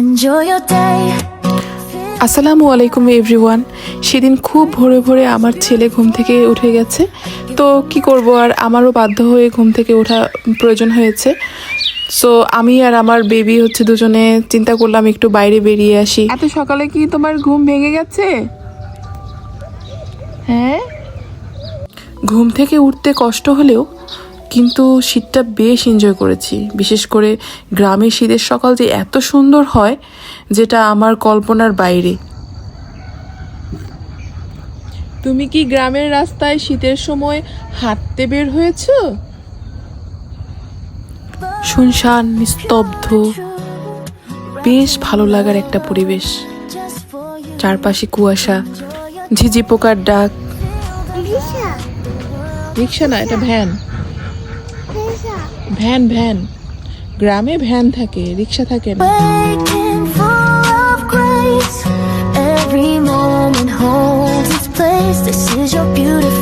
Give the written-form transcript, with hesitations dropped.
Enjoy your day. আসসালামু আলাইকুম everyone. সেদিন খুব ভোরে ভোরে আমার ছেলে ঘুম থেকে উঠে গেছে, তো কি করব, আর আমারও বাধ্য হয়ে ঘুম থেকে ওঠা প্রয়োজন হয়েছে। সো আমি আর আমার বেবি দুজনে চিন্তা করলাম একটু বাইরে বেরিয়ে আসি। এত সকালে কি তোমার ঘুম ভেঙে গেছে? হ্যাঁ, ঘুম থেকে উঠতে কষ্ট হলেও কিন্তু শীতটা বেশ এনজয় করেছি। বিশেষ করে গ্রামের শীতের সকাল যে এত সুন্দর হয়, যেটা আমার কল্পনার বাইরে। তুমি কি গ্রামের রাস্তায় শীতের সময় হাঁটতে বের হয়েছো? শুনশান, নিস্তব্ধ, বেশ ভালো লাগার একটা পরিবেশ। চারপাশে কুয়াশা, ঝিঝি পোকার ডাক। রিক্সা না, এটা ভ্যান। ভ্যান ভ্যান গ্রামে ভ্যান থাকে, রিক্সা থাকে না। Waiting full of grace. Every moment holds its place. This is your beautiful